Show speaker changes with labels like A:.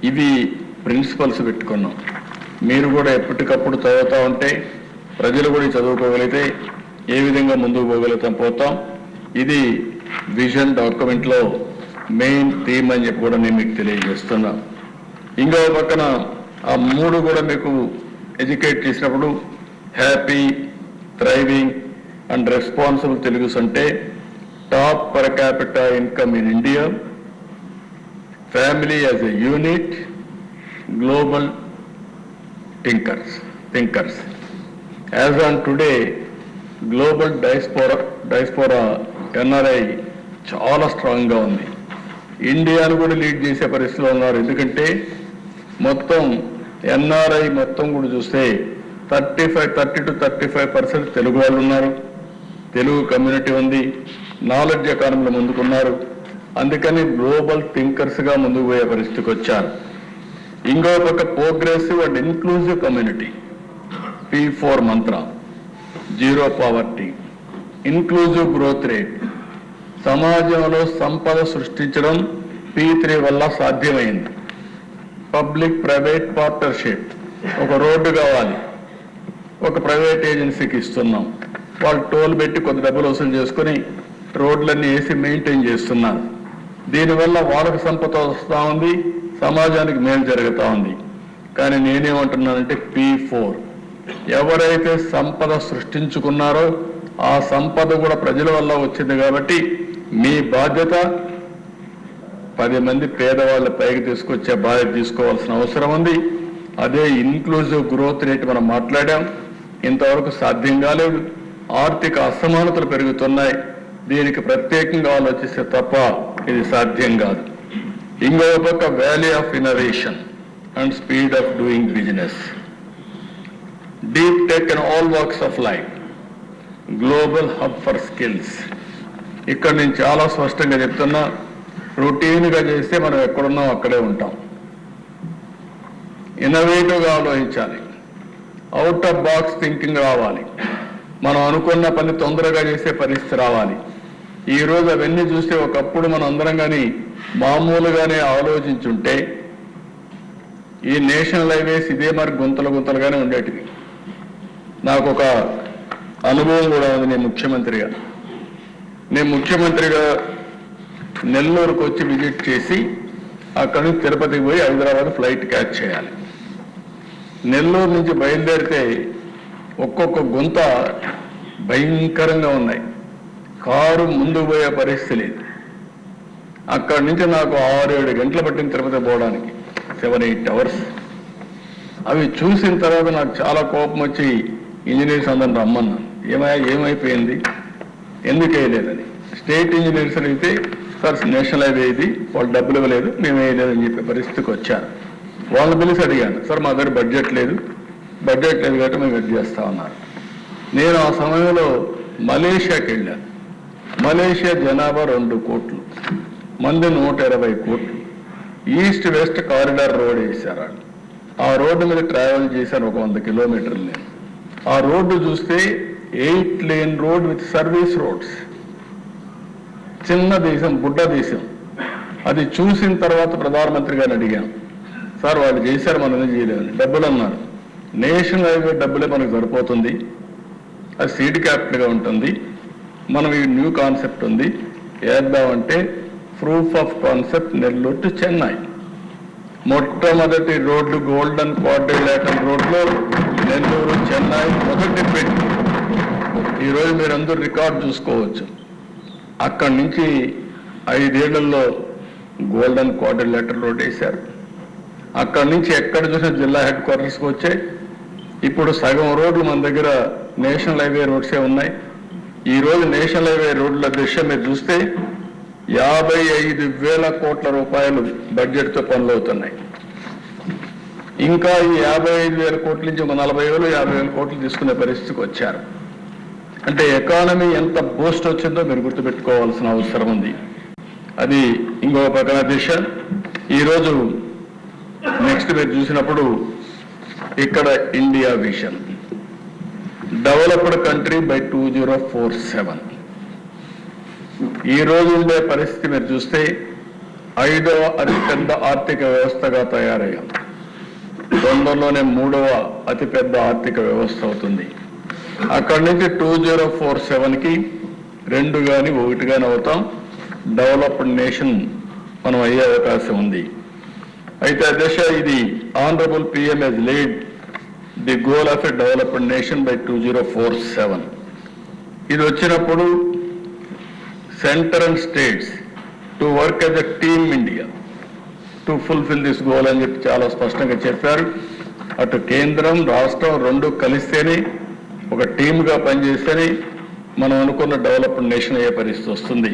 A: ఇవి ప్రిన్సిపల్స్ పెట్టుకున్నాం. మీరు కూడా ఎప్పటికప్పుడు చదువుతూ ఉంటే ప్రజలు కూడా చదువుకోగలిగితే ఏ విధంగా ముందుకు పోతాం. ఇది విజన్ డాక్యుమెంట్లో మెయిన్ థీమ్ అని చెప్పి కూడా నేను మీకు తెలియజేస్తున్నా. ఇంకో పక్కన ఆ 3 కూడా మీకు ఎడ్యుకేట్ చేసినప్పుడు happy, thriving and responsible Telugus అంటే top per capita income in India, family as a unit, global thinkers. As on today global diaspora NRI చాలా స్ట్రాంగ్గా ఉంది. ఇండియాను కూడా లీడ్ చేసే పరిస్థితిలో ఉన్నారు. ఎందుకంటే మొత్తం ఎన్ఆర్ఐ మొత్తం కూడా చూస్తే 30 to 35% తెలుగు వాళ్ళు ఉన్నారు. తెలుగు కమ్యూనిటీ ఉంది. నాలెడ్జ్ ఎకానమీలో ముందుకున్నారు. అందుకని గ్లోబల్ థింకర్స్గా ముందుకు పోయే పరిస్థితికి వచ్చారు. ఇంకో పక్క progressive and inclusive community, P4 Mantra, zero poverty, inclusive growth rate, సమాజంలో సంపద సృష్టించడం P3 వల్ల సాధ్యమైంది. పబ్లిక్ ప్రైవేట్ పార్ట్నర్షిప్, ఒక రోడ్డు కావాలి, ఒక ప్రైవేట్ ఏజెన్సీకి ఇస్తున్నాం, వాళ్ళు టోల్ పెట్టి కొద్ది డబ్బులు వసూలు చేసుకుని రోడ్లన్నీ వేసి మెయింటైన్ చేస్తున్నారు. దీనివల్ల వాళ్ళకి సంపద వస్తూ ఉంది, సమాజానికి మేలు జరుగుతూ ఉంది. కానీ నేనేమంటున్నానంటే P4 ఎవరైతే సంపద సృష్టించుకున్నారో ఆ సంపద కూడా ప్రజల వల్ల వచ్చింది. కాబట్టి మీ బాధ్యత 10 మంది పేదవాళ్ళ పైకి తీసుకొచ్చే బాధ్యత తీసుకోవాల్సిన అవసరం ఉంది. అదే ఇన్క్లూజివ్ గ్రోత్ రేట్ మనం మాట్లాడాం, ఇంతవరకు సాధ్యం కాలేదు. ఆర్థిక అసమానతలు పెరుగుతున్నాయి. దీనికి ప్రత్యేకంగా ఆలోచిస్తే తప్ప ఇది సాధ్యం కాదు. ఇంకో పక్క value of innovation and speed of doing business, deep tech in all walks of life, global hub for skills. ఇక్కడ నేను చాలా స్పష్టంగా చెప్తున్నా, రొటీన్గా చేస్తే మనం ఎక్కడున్నాం అక్కడే ఉంటాం. ఇన్నోవేటివ్గా ఆలోచించాలి, అవుట్ ఆఫ్ బాక్స్ థింకింగ్ రావాలి, మనం అనుకున్న పని తొందరగా చేసే పరిస్థితి రావాలి. ఈరోజు అవన్నీ చూస్తే ఒకప్పుడు మనం అందరం కానీ మామూలుగానే ఆలోచించుంటే ఈ నేషనల్ హైవేస్ ఇదే మరి గుంతలుగానే ఉండేటివి. నాకు ఒక అనుభవం కూడా ఉంది. నేను ముఖ్యమంత్రిగా నెల్లూరుకు వచ్చి విజిట్ చేసి అక్కడి నుంచి తిరుపతికి పోయి హైదరాబాద్ ఫ్లైట్ క్యాచ్ చేయాలి. నెల్లూరు నుంచి బయలుదేరితే ఒక్కొక్క గుంత భయంకరంగా ఉన్నాయి. కారు ముందుకు పోయే పరిస్థితి లేదు. అక్కడి నుంచి నాకు 6-7 గంటలు పట్టిన తిరుపతి పోవడానికి, 7-8 hours. అవి చూసిన తర్వాత నాకు చాలా కోపం వచ్చి ఇంజనీర్స్ అందరిని రమ్మన్నా. ఏమైపోయింది, ఎందుకు వేయలేదని. స్టేట్ ఇంజనీర్స్ అయితే సార్ నేషనల్ హైవే ఇది, వాళ్ళు డబ్బులు ఇవ్వలేదు, మేము వేయలేదని చెప్పే పరిస్థితికి వచ్చారు. వాళ్ళని పిలిచి అడిగాను, సార్ మా దగ్గర బడ్జెట్ లేదు కాబట్టి మేము వెయిట్ చేస్తా ఉన్నారు. నేను ఆ సమయంలో మలేషియాకి వెళ్ళాను. మలేషియా జనాభా 2 కోట్లు, మంది 120 కోట్లు. ఈస్ట్ వెస్ట్ కారిడార్ రోడ్ వేశారు. ఆ రోడ్డు మీద ట్రావెల్ చేశాను ఒక 100 కిలోమీటర్లు. నేను ఆ రోడ్డు చూస్తే 8 lane road with service roads. చిన్న దేశం, బుడ్డ దేశం. అది చూసిన తర్వాత ప్రధానమంత్రి గారిని అడిగాం, సార్ వాళ్ళు చేశారు మనం ఏం చేయలేదని. డబ్బులు అన్నారు. నేషనల్ హైవే డబ్బులే మనకు సరిపోతుంది, అది సీడ్ క్యాపిటల్గా ఉంటుంది, మనం ఈ న్యూ కాన్సెప్ట్ ఉంది వేద్దామంటే proof of concept Nellore to Chennai. మొట్టమొదటి రోడ్డు గోల్డెన్ క్వాడ్రిలేటరల్ రోడ్లో నెల్లూరు చెన్నై మొదటి పెట్టి. ఈరోజు మీరందరూ రికార్డు చూసుకోవచ్చు. అక్కడి నుంచి 5 ఏళ్లలో గోల్డెన్ క్వాడ్రిలేటరల్ రోడ్ వేశారు. అక్కడి నుంచి ఎక్కడ చూసిన జిల్లా హెడ్ క్వార్టర్స్కి వచ్చాయి. ఇప్పుడు సగం రోడ్లు మన దగ్గర నేషనల్ హైవే రోడ్సే ఉన్నాయి. ఈరోజు నేషనల్ హైవే రోడ్ల దృష్ట్యా మీరు చూస్తే 55,000 కోట్ల రూపాయలు బడ్జెట్తో పనులు అవుతున్నాయి. ఇంకా ఈ 55,000 కోట్ల నుంచి ఒక 40,000, 50,000 కోట్లు తీసుకునే పరిస్థితికి వచ్చారు. అంటే ఎకానమీ ఎంత బూస్ట్ వచ్చిందో మీరు గుర్తుపెట్టుకోవాల్సిన అవసరం ఉంది. అది ఇంకో పక్కన దిశ. ఈరోజు నెక్స్ట్ మీరు చూసినప్పుడు ఇక్కడ India vision, developed country by 2047. ఈ రోజు ఉండే పరిస్థితి మీరు చూస్తే 5వ అతిపెద్ద ఆర్థిక వ్యవస్థగా తయారయ్యాం. తొందరలోనే 3వ అతిపెద్ద ఆర్థిక వ్యవస్థ అవుతుంది. అక్కడి నుంచి 2047కి 2 కానీ 1 కానీ అవుతాం. డెవలప్డ్ నేషన్ మనం అయ్యే అవకాశం ఉంది. అయితే అధ్యక్ష, ఇది honourable PM has laid the goal of a developed nation by 2047. ఇది వచ్చినప్పుడు centre and states to work as a team India to fulfil this goal అని చెప్పి చాలా స్పష్టంగా చెప్పారు. అటు కేంద్రం రాష్ట్రం 2 కలిస్తేనే, ఒక టీమ్గా పనిచేస్తేనే మనం అనుకున్న డెవలప్డ్ నేషన్ అయ్యే పరిస్థితి వస్తుంది.